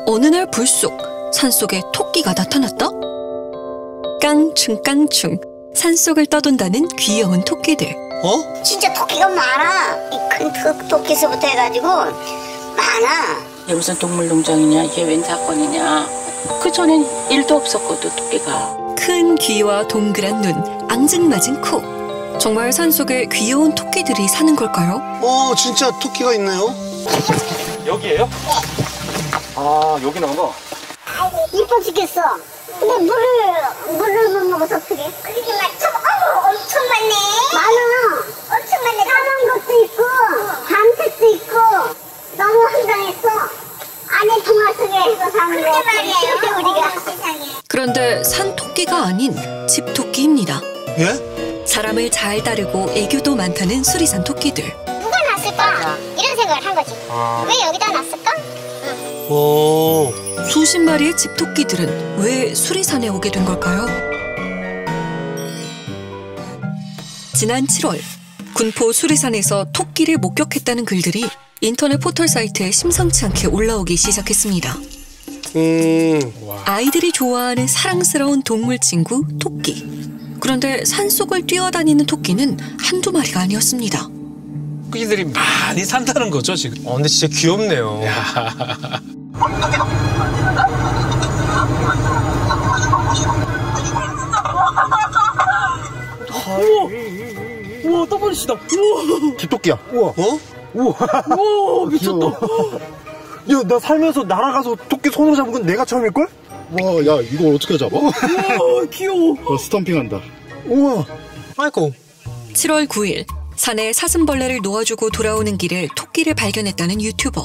어느 날 불쑥 산속에 토끼가 나타났다? 깡충깡충 산속을 떠돈다는 귀여운 토끼들. 어? 진짜 토끼가 많아. 이 큰 토끼서부터 해가지고 많아. 이게 무슨 동물농장이냐, 이게 웬 사건이냐. 그전엔 일도 없었거든, 토끼가. 큰 귀와 동그란 눈, 앙증맞은 코. 정말 산속에 귀여운 토끼들이 사는 걸까요? 진짜 토끼가 있네요. 여기에요? 아, 여기 나와. 이뻐 죽겠어. 근데 물을 못 먹어서 어떡해. 그렇게 엄청 많네. 많아. 엄청 많네. 까만 것도 있고, 밤색도 있고. 너무 황당했어. 안에 동화 속에 사는 거. 그게 말이에요. 우리가 세상에. 그런데 산토끼가 아닌 집토끼입니다. 예? 사람을 잘 따르고 애교도 많다는 수리산 토끼들. 누가 놨을까? 이런 생각을 한 거지. 왜 여기다 놨을까? 오. 수십 마리의 집토끼들은 왜 수리산에 오게 된 걸까요? 지난 7월 군포 수리산에서 토끼를 목격했다는 글들이 인터넷 포털 사이트에 심상치 않게 올라오기 시작했습니다. 아이들이 좋아하는 사랑스러운 동물 친구 토끼. 그런데 산속을 뛰어다니는 토끼는 한두 마리가 아니었습니다. 토끼들이 많이 산다는 거죠 지금. 근데 진짜 귀엽네요. 우와, 떠버리시다. 우와. 집토끼야. 우와. 우와, 미쳤다. 야, 나 살면서 날아가서 토끼 손으로 잡은 건 내가 처음일걸? 와, 야, 이걸 어떻게 잡아? 우와, 귀여워. 스탬핑한다. 우와. 아이고. 7월 9일 산에 사슴벌레를 놓아주고 돌아오는 길에 토끼를 발견했다는 유튜버.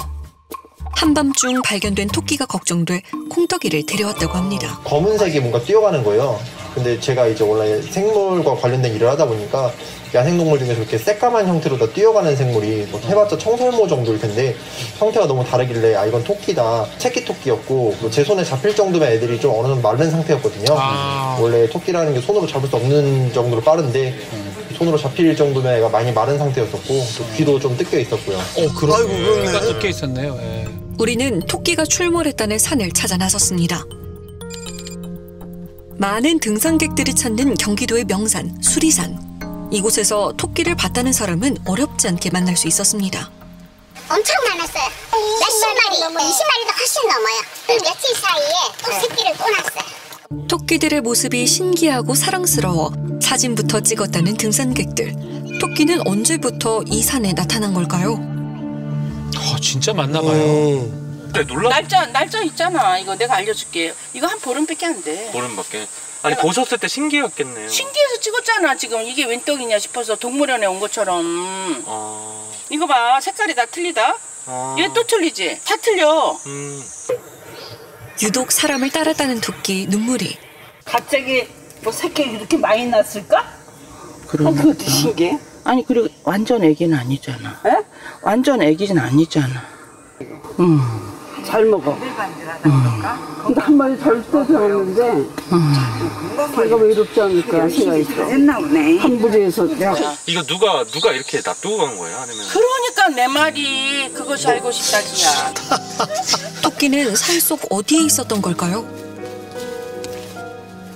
한밤중 발견된 토끼가 걱정돼 콩떡이를 데려왔다고 합니다. 검은색이 뭔가 뛰어가는 거예요. 근데 제가 이제 원래 생물과 관련된 일을 하다 보니까 야생동물 중에서 이렇게 새까만 형태로 다 뛰어가는 생물이 뭐 해봤자 청설모 정도일 텐데 형태가 너무 다르길래 이건 토끼다. 새끼토끼였고 제 손에 잡힐 정도면 애들이 좀 어느 정도 마른 상태였거든요. 원래 토끼라는 게 손으로 잡을 수 없는 정도로 빠른데 손으로 잡힐 정도면 애가 많이 마른 상태였었고 또 귀도 좀 뜯겨 있었고요. 그러네. 아이고, 그렇네. 뜯겨 있었네요. 예. 우리는 토끼가 출몰했다는 산을 찾아 나섰습니다. 많은 등산객들이 찾는 경기도의 명산 수리산. 이곳에서 토끼를 봤다는 사람은 어렵지 않게 만날 수 있었습니다. 엄청 많았어요. 몇십 마리, 20마리도 훨씬 넘어요. 며칠 사이에 또 새끼를 또 낳았어요. 토끼들의 모습이 신기하고 사랑스러워 사진부터 찍었다는 등산객들. 토끼는 언제부터 이 산에 나타난 걸까요? 진짜 많나 봐요. 네, 날짜 있잖아. 이거 내가 알려줄게. 이거 한 보름밖에 안 돼. 보름밖에. 아니, 보셨을 때 신기했겠네요. 신기해서 찍었잖아. 지금 이게 웬 떡이냐 싶어서 동물원에 온 것처럼. 이거 봐. 색깔이 다 틀리다. 얘 또 틀리지? 다 틀려. 유독 사람을 따랐다는 토끼 눈물이. 갑자기 뭐 새끼 이렇게 많이 났을까? 그것도 신기해. 아니 그리고 완전 애기는 아니잖아. 에? 완전 애기는 아니잖아. 잘 먹어. 근데 한 마리 절대 배웠는데 걔가 외롭지 않을까 생각했어. 했나 보네. 한 부지에서 이거 누가 이렇게 놔두고 간 거예요? 아니면? 그러니까 내 말이 그것이 알고 싶다지야. 토끼는 산속 어디에 있었던 걸까요?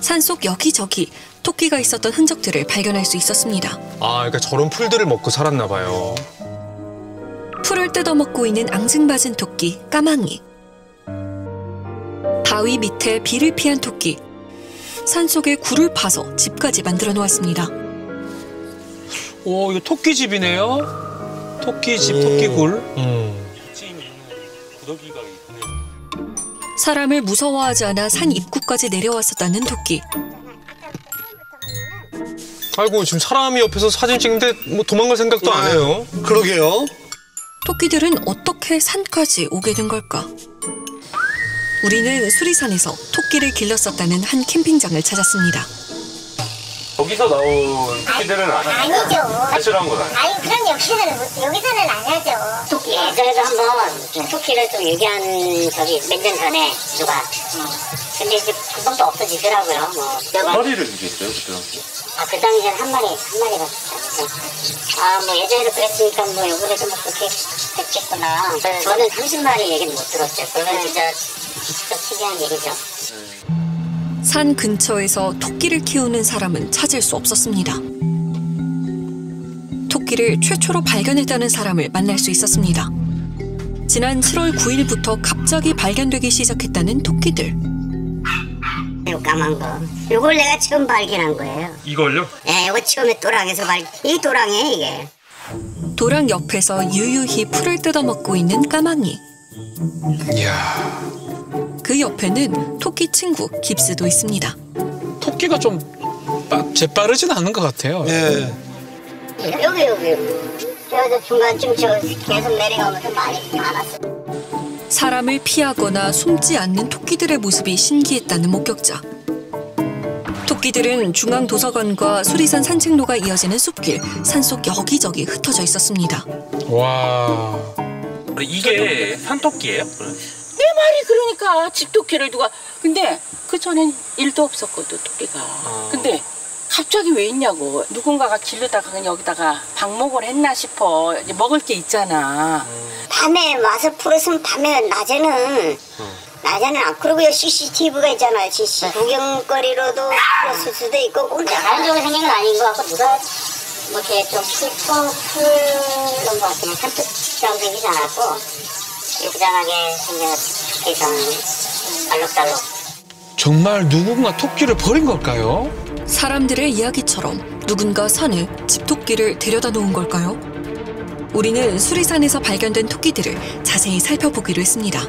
산속 여기저기 토끼가 있었던 흔적들을 발견할 수 있었습니다. 그러니까 저런 풀들을 먹고 살았나 봐요. 풀을 뜯어먹고 있는 앙증맞은 토끼 까망이. 바위 밑에 비를 피한 토끼. 산속에 굴을 파서 집까지 만들어 놓았습니다. 이거 토끼집이네요. 토끼집, 토끼굴. 사람을 무서워하지 않아 산 입구까지 내려왔었다는 토끼. 아이고, 지금 사람이 옆에서 사진 찍는데 뭐 도망갈 생각도 안 해요. 그러게요. 토끼들은 어떻게 산까지 오게 된 걸까? 우리는 수리산에서 토끼를 길렀었다는 한 캠핑장을 찾았습니다. 거기서 나온 토끼들은 아니죠. 배출한 건 아니에요? 아니 그런 여기서는 안 하죠. 토끼 예전에도 한번 토끼를 좀 얘기한 적이 몇 년 전에 누가. 근데 이제 금방 또 없어지더라고요. 몇 마리를 얘기했어요 그때? 그 당시엔 한 마리가 뭐 예전에도 그랬으니까 뭐 요번에도 뭐 그렇게 됐겠구나. 저는 30마리 얘기는 못 들었죠. 그러면 진짜 진짜 특이한 일이죠. 산 근처에서 토끼를 키우는 사람은 찾을 수 없었습니다. 토끼를 최초로 발견했다는 사람을 만날 수 있었습니다. 지난 7월 9일부터 갑자기 발견되기 시작했다는 토끼들. 요 까만 거. 요걸 내가 처음 발견한 거예요. 이걸요? 예, 요거 처음에 도랑에서 이 도랑이에요, 이게. 도랑 옆에서 유유히 풀을 뜯어먹고 있는 까마귀. 이야. 그 옆에는 토끼 친구 깁스도 있습니다. 토끼가 좀 재빠르진 않은 것 같아요. 예. 여기. 저 중간쯤 계속 내려가면서 많았어. 사람을 피하거나 숨지 않는 토끼들의 모습이 신기했다는 목격자. 토끼들은 중앙도서관과 수리산 산책로가 이어지는 숲길, 산속 여기저기 흩어져 있었습니다. 와. 이게 산토끼예요? 내 말이 그러니까 집토끼를 누가 근데 그 전엔 일도 없었거든 토끼가. 근데 갑자기 왜 있냐고. 누군가가 기르다가 그냥 여기다가 방목을 했나 싶어. 이제 먹을 게 있잖아. 밤에 와서 풀었으면 낮에는 안 그러고요. CCTV가 있잖아요. 구경거리로도 풀었을 수도 있고 꼭 자연적으로 생긴 건 아닌 것 같고 누가 뭐 이렇게 좀 풀런 거 그냥 산토끼처럼 생기지 않았고 유장하게 생겨서 알록달록. 정말 누군가 토끼를 버린 걸까요? 사람들의 이야기처럼 누군가 산에 집토끼를 데려다 놓은 걸까요? 우리는 수리산에서 발견된 토끼들을 자세히 살펴보기로 했습니다.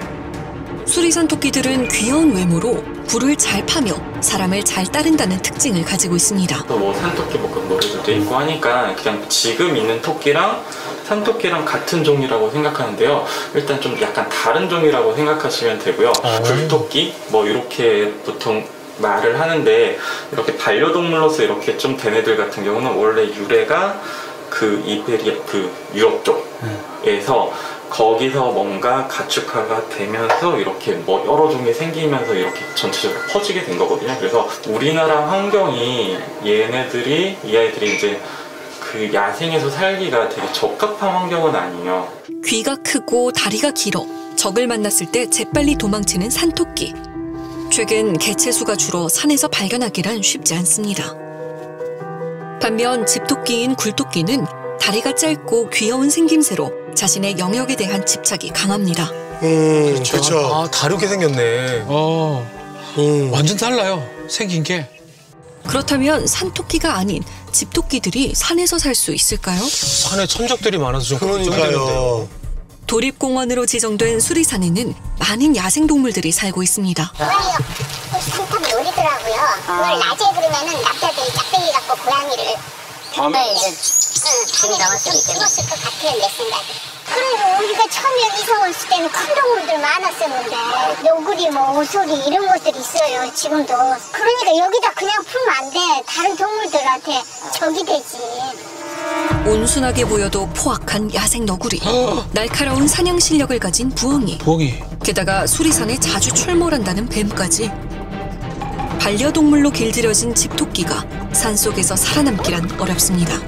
수리산 토끼들은 귀여운 외모로 불을 잘 파며 사람을 잘 따른다는 특징을 가지고 있습니다. 또 뭐 산토끼 볶음 노래들도 있고 하니까 그냥 지금 있는 토끼랑 산토끼랑 같은 종이라고 생각하는데요. 일단 좀 약간 다른 종이라고 생각하시면 되고요. 굴토끼 뭐 이렇게 보통 말을 하는데 이렇게 반려동물로서 이렇게 좀 된 애들 같은 경우는 원래 유래가 그 이베리아 그 유럽 쪽에서 거기서 뭔가 가축화가 되면서 이렇게 뭐 여러 종이 생기면서 이렇게 전체적으로 퍼지게 된 거거든요. 그래서 우리나라 환경이 이 아이들이 이제 그 야생에서 살기가 되게 적합한 환경은 아니에요. 귀가 크고 다리가 길어 적을 만났을 때 재빨리 도망치는 산토끼. 최근 개체수가 줄어 산에서 발견하기란 쉽지 않습니다. 반면 집토끼인 굴토끼는 다리가 짧고 귀여운 생김새로 자신의 영역에 대한 집착이 강합니다. 그렇죠. 아, 다르게 생겼네. 완전 달라요. 생긴 게. 그렇다면 산토끼가 아닌 집토끼들이 산에서 살 수 있을까요? 산에 천적들이 많아서 좀 걱정되는데요. 도립공원으로 지정된 수리산에는 많은 야생동물들이 살고 있습니다. 고양이가 산탑 놀이더라고요. 그걸 낮에 그러면은 남자들이 짝대기 갖고 고양이를 밤에 이제 밤에 나왔을 것 같아요, 내 생각에. 그리고 우리가 처음에 여기서 왔을 때는 큰 동물들 많았었는데 노구리, 뭐 오소리 이런 것들이 있어요, 지금도. 그러니까 여기다 그냥 풀면 안 돼. 다른 동물들한테 적이 되지. 온순하게 보여도 포악한 야생 너구리, 날카로운 사냥 실력을 가진 부엉이, 게다가 수리산에 자주 출몰한다는 뱀까지. 반려동물로 길들여진 집토끼가 산속에서 살아남기란 어렵습니다.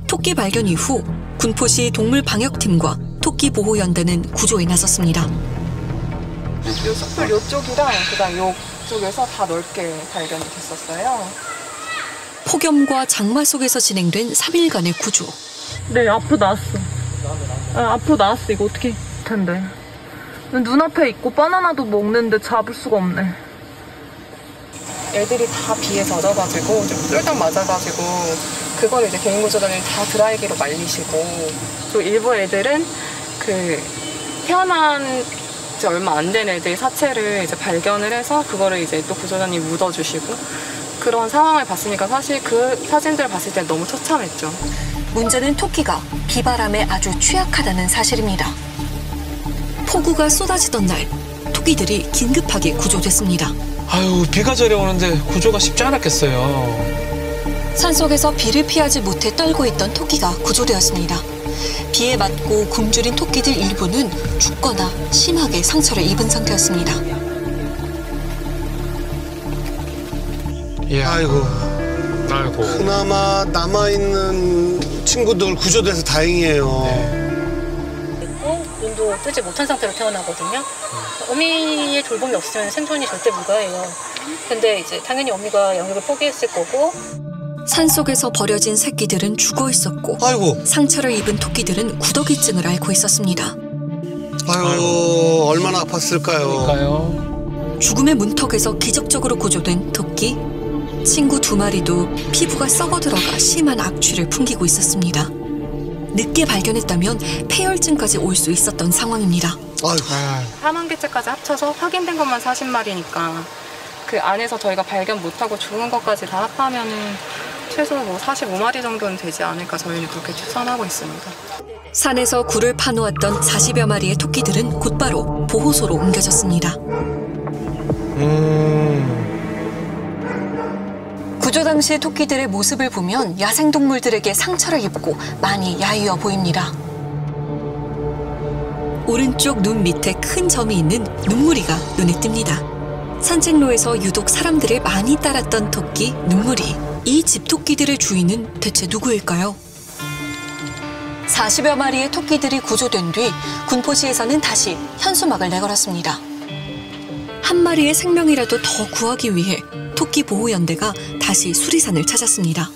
토끼 발견 이후 군포시 동물방역팀과 토끼보호연대는 구조에 나섰습니다. 요 숲을 요쪽이랑 그다음 요쪽에서 다 넓게 발견이 됐었어요. 폭염과 장마 속에서 진행된 3일간의 구조. 네, 앞으로 나왔어. 앞으로 나왔어. 이거 어떻게 할 텐데. 눈앞에 있고 바나나도 먹는데 잡을 수가 없네. 애들이 다 비에 젖어가지고 좀 쫄딱 맞아가지고 그걸 이제 개인구조단이 다 드라이기로 말리시고, 또 일부 애들은 그 태어난 지 얼마 안 된 애들 사체를 이제 발견을 해서 그거를 이제 또 구조단이 묻어주시고 그런 상황을 봤으니까 사실 그 사진들을 봤을 때 너무 처참했죠. 문제는 토끼가 비바람에 아주 취약하다는 사실입니다. 폭우가 쏟아지던 날 토끼들이 긴급하게 구조됐습니다. 아유, 비가 저려오는데 구조가 쉽지 않았겠어요. 산속에서 비를 피하지 못해 떨고 있던 토끼가 구조되었습니다. 비에 맞고 굶주린 토끼들 일부는 죽거나 심하게 상처를 입은 상태였습니다. 아이고. 그나마 남아있는 친구들 구조돼서 다행이에요. 눈도 뜨지 못한 상태로 태어나거든요. 어미의 돌봄이 없으면 생존이 절대 불가해요. 근데 이제 당연히 어미가 영역을 포기했을 거고. 산속에서 버려진 새끼들은 죽어 있었고 아이고. 상처를 입은 토끼들은 구더기증을 앓고 있었습니다. 아유, 얼마나 아팠을까요? 그러니까요. 죽음의 문턱에서 기적적으로 구조된 토끼. 친구 2마리도 피부가 썩어 들어가 심한 악취를 풍기고 있었습니다. 늦게 발견했다면 폐혈증까지 올 수 있었던 상황입니다. 사망개체까지 합쳐서 확인된 것만 40마리니까 그 안에서 저희가 발견 못하고 죽은 것까지 다 합하면은 최소 뭐 45마리 정도는 되지 않을까 저희는 그렇게 추산하고 있습니다. 산에서 굴을 파놓았던 40여 마리의 토끼들은 곧바로 보호소로 옮겨졌습니다. 구조 당시의 토끼들의 모습을 보면 야생동물들에게 상처를 입고 많이 야위어 보입니다. 오른쪽 눈 밑에 큰 점이 있는 눈무리가 눈에 띕니다. 산책로에서 유독 사람들을 많이 따랐던 토끼 눈무리. 이 집토끼들의 주인은 대체 누구일까요? 40여 마리의 토끼들이 구조된 뒤 군포시에서는 다시 현수막을 내걸었습니다. 한 마리의 생명이라도 더 구하기 위해 토끼보호연대가 다시 수리산을 찾았습니다.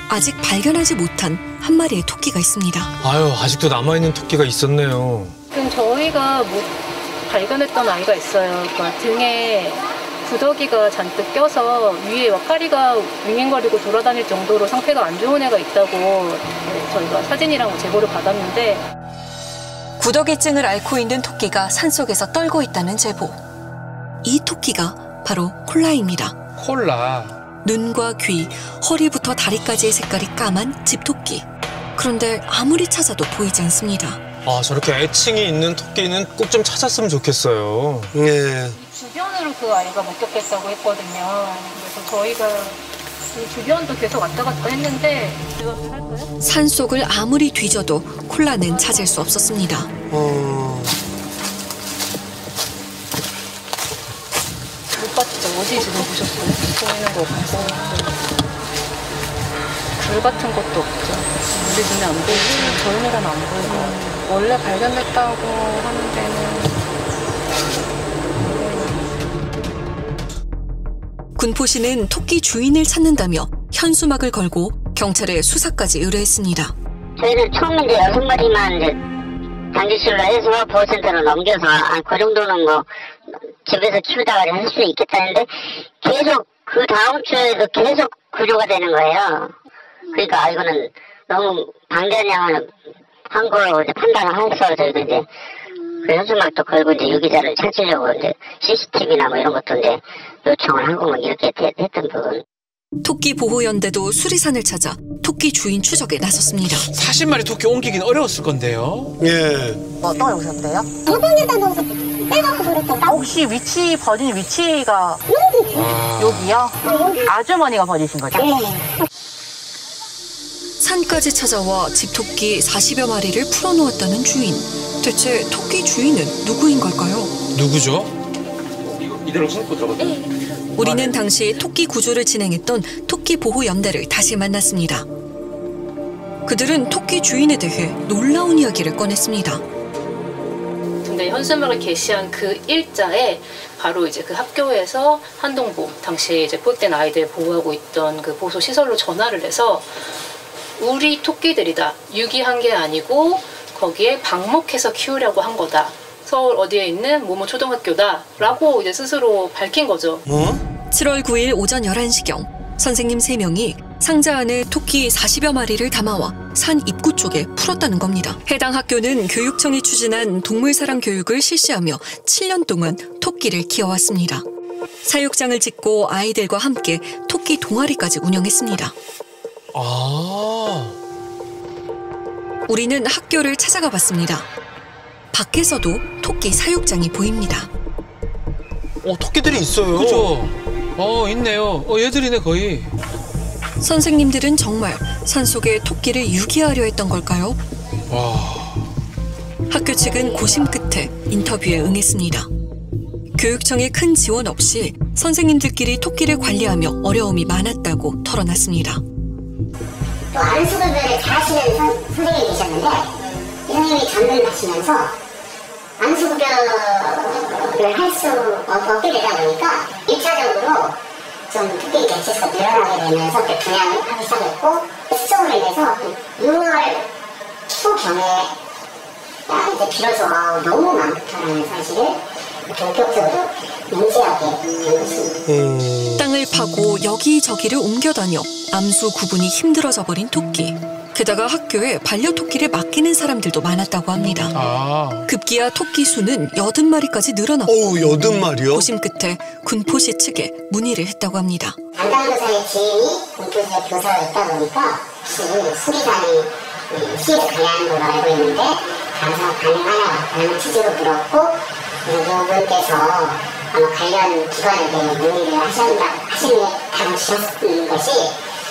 아직 발견하지 못한 한 마리의 토끼가 있습니다. 아유, 아직도 남아있는 토끼가 있었네요. 지금 저희가 발견했던 아이가 있어요. 그러니까 등에 구더기가 잔뜩 껴서 위에 와카리가 윙윙거리고 돌아다닐 정도로 상태가 안 좋은 애가 있다고 저희가 사진이랑 제보를 받았는데 구더기증을 앓고 있는 토끼가 산속에서 떨고 있다는 제보. 이 토끼가 바로 콜라입니다. 콜라. 눈과 귀, 허리부터 다리까지의 색깔이 까만 집토끼. 그런데 아무리 찾아도 보이지 않습니다. 아, 저렇게 애칭이 있는 토끼는 꼭 좀 찾았으면 좋겠어요. 예. 주변으로 그 아이가 목격됐다고 했거든요. 그래서 저희가 이 주변도 계속 왔다 갔다 했는데 할까요? 산속을 아무리 뒤져도 콜라는 찾을 수 없었습니다. 못 봤죠. 어디 지금 보셨어요? 보이는 거 없고 굴 같은 것도 없죠. 우리 눈에 안 보이고 저희 눈에는 안 보이고 원래 발견됐다고 하는 데는 군포시는 토끼 주인을 찾는다며 현수막을 걸고 경찰에 수사까지 의뢰했습니다. 저희는 처음에 이제 6마리만 이제 단기술로 해서 보호센터로 넘겨서 그 정도는 뭐 집에서 키우다가 할 수 있겠다는데 계속 그 다음 주에도 계속 구조가 되는 거예요. 그러니까 이거는 너무 방대한 한 걸로 이제 판단을 해서 저희도 이제 그 현수막도 걸고 이제 유기자를 찾으려고 이제 CCTV나 뭐 이런 것도 이제 요청을 하고 뭐 이렇게 했던 부분. 토끼 보호연대도 수리산을 찾아 토끼 주인 추적에 나섰습니다. 40마리 토끼 옮기긴 어려웠을 건데요. 예. 어떤 오셨대요? 도방에다 놓고 빼갖고 그랬다. 혹시 버린 위치가 여기요? 아주머니가 버리신 거죠? 산까지 찾아와 집토끼 40여 마리를 풀어놓았다는 주인. 대체 토끼 주인은 누구인 걸까요? 누구죠? 이대로 숨고 들어가요. 우리는 당시 토끼 구조를 진행했던 토끼보호연대를 다시 만났습니다. 그들은 토끼 주인에 대해 놀라운 이야기를 꺼냈습니다. 근데 현수막을 게시한 그 일자에 바로 이제 그 학교에서 한동보 당시 이제 포획된 아이들 보호하고 있던 그 보호소 시설로 전화를 해서 우리 토끼들이다. 유기한 게 아니고 거기에 방목해서 키우려고 한 거다. 서울 어디에 있는 모모 초등학교다. 라고 이제 스스로 밝힌 거죠. 7월 9일 오전 11시경 선생님 3명이 상자 안에 토끼 40여 마리를 담아와 산 입구 쪽에 풀었다는 겁니다. 해당 학교는 교육청이 추진한 동물사랑 교육을 실시하며 7년 동안 토끼를 키워왔습니다. 사육장을 짓고 아이들과 함께 토끼 동아리까지 운영했습니다. 우리는 학교를 찾아가 봤습니다. 밖에서도 토끼 사육장이 보입니다. 토끼들이 있어요. 그죠? 있네요. 얘들이네 거의. 선생님들은 정말 산속에 토끼를 유기하려 했던 걸까요? 학교 측은 고심 끝에 인터뷰에 응했습니다. 교육청의 큰 지원 없이 선생님들끼리 토끼를 관리하며 어려움이 많았다고 털어놨습니다. 또 아는 수도들을 잘하시는 선생님이 계셨는데 이 선생님이 전도를 하시면서 암수급여를 할 수 없게 되다 보니까 1차적으로 좀 토끼 개체수가 늘어나게 되면서 분양을 하기 시작했고 수정으로 인해서 6월 초경에 이제 비로소 너무 많다는 사실을 본격적으로 인지하게 된 것입니다. 땅을 파고 여기저기를 옮겨다녀 암수 구분이 힘들어져 버린 토끼. 게다가 학교에 반려토끼를 맡기는 사람들도 많았다고 합니다. 급기야 토끼 수는 80마리까지 늘어났고 80마리요? 고심 끝에 군포시 측에 문의를 했다고 합니다. 담당 교사의 지인이 군포시의 교사였다 보니까 수리산이 시에서 관리하는 걸로 알고 있는데 감사가 가능하냐라는 취지로 물었고 그분께서 아마 관련 기관에게 문의를 하시는 답을 주셨던 것이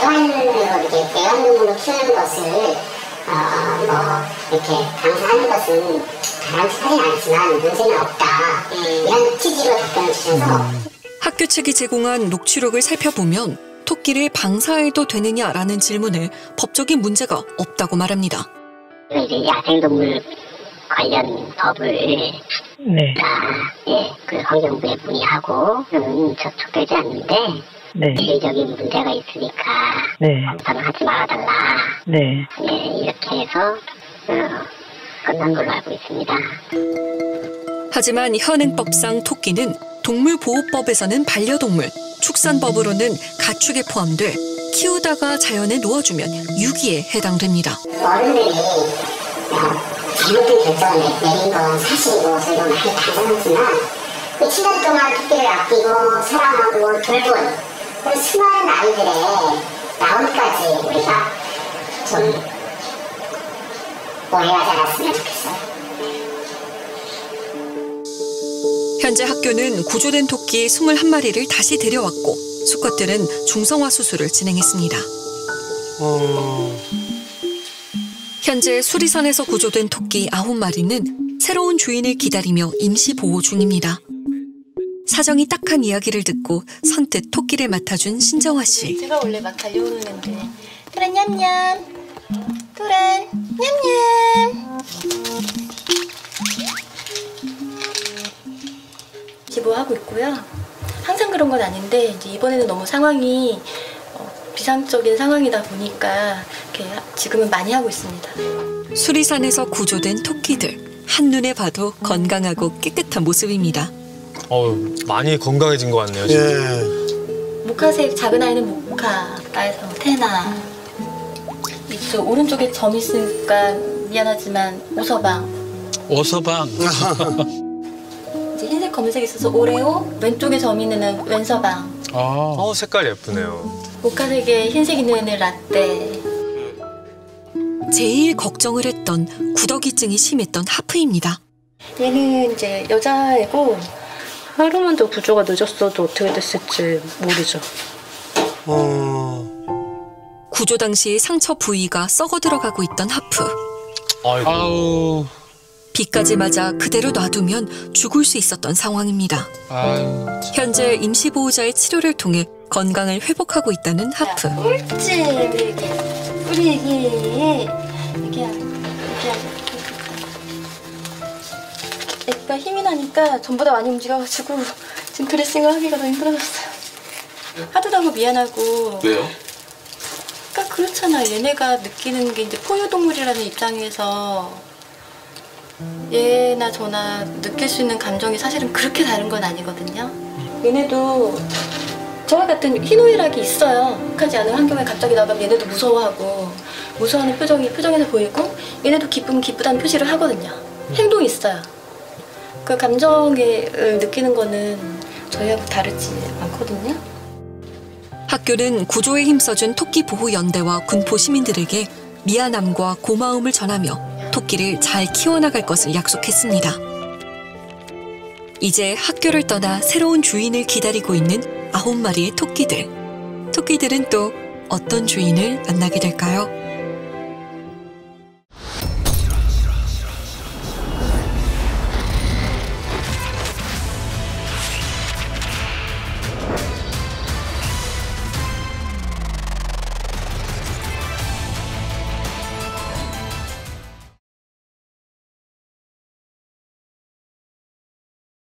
애완으로 이렇게 애완동물을 키우는 것을 이렇게 강사하는 것은 바람직하진 않지만 문제는 없다 이런 취지로 답변을 주셔서 학교 측이 제공한 녹취록을 살펴보면 토끼를 방사해도 되느냐라는 질문에 법적인 문제가 없다고 말합니다. 이제 야생동물 관련 법을 그 환경부에 문의하고 접촉되지 않는데 윤리적인 문제가 있으니까 검사를 하지 말아달라. 이렇게 해서 끝난 걸로 알고 있습니다. 하지만 현행법상 토끼는 동물보호법에서는 반려동물, 축산법으로는 가축에 포함돼 키우다가 자연에 놓아주면 유기에 해당됩니다. 어른들이 잘못된 결정을 내린 건 사실이고 저희도 많이 반성하지만 그 7년 동안 토끼를 아끼고 사랑하고 돌본 그 수많은 아이들의 마음까지 우리가 좀 오해하지 않았으면 좋겠어요. 현재 학교는 구조된 토끼 21마리를 다시 데려왔고 수컷들은 중성화 수술을 진행했습니다. 현재 수리산에서 구조된 토끼 9마리는 새로운 주인을 기다리며 임시 보호 중입니다. 사정이 딱한 이야기를 듣고 선뜻 토끼를 맡아준 신정화 씨. 제가 원래 막 달려오는 애인데 토란 냠냠 토란 냠냠 기부하고 있고요. 항상 그런 건 아닌데 이제 이번에는 너무 상황이 비상적인 상황이다 보니까 이렇게 지금은 많이 하고 있습니다. 수리산에서 구조된 토끼들 한눈에 봐도 건강하고 깨끗한 모습입니다. 많이 건강해진 것 같네요. 지금. 모카색 작은 아이는 모카, 나에서 테나. 이쪽 오른쪽에 점 있으니까 미안하지만 오서방. 오서방. 이제 흰색 검은색 있어서 오레오, 왼쪽에 점 있는 애는 왼서방. 색깔 예쁘네요. 모카색에 흰색 있는 애는 라떼. 제일 걱정을 했던 구더기증이 심했던 하프입니다. 얘는 이제 여자애고 하루만 더 구조가 늦었어도 어떻게 됐을지 모르죠. 구조 당시 상처 부위가 썩어 들어가고 있던 하프. 아우. 비까지 맞아 그대로 놔두면 죽을 수 있었던 상황입니다. 현재 임시보호자의 치료를 통해 건강을 회복하고 있다는 하프. 옳지, 우리 애기. 애기가 힘이 나니까 전보다 많이 움직여가지고 지금 드레싱을 하기가 너무 힘들어졌어요. 하드하고 미안하고. 왜요? 그러니까 그렇잖아. 얘네가 느끼는 게 이제 포유동물이라는 입장에서 얘나 저나 느낄 수 있는 감정이 사실은 그렇게 다른 건 아니거든요. 얘네도 저와 같은 희노애락이 있어요. 익숙하지 않은 환경에 갑자기 나가면 얘네도 무서워하고 무서워하는 표정에서 보이고 얘네도 기쁘다는 표시를 하거든요. 행동이 있어요. 그 감정을 느끼는 거는 저희하고 다르지 않거든요. 학교는 구조에 힘써준 토끼보호연대와 군포 시민들에게 미안함과 고마움을 전하며 토끼를 잘 키워나갈 것을 약속했습니다. 이제 학교를 떠나 새로운 주인을 기다리고 있는 9마리의 토끼들. 토끼들은 또 어떤 주인을 만나게 될까요?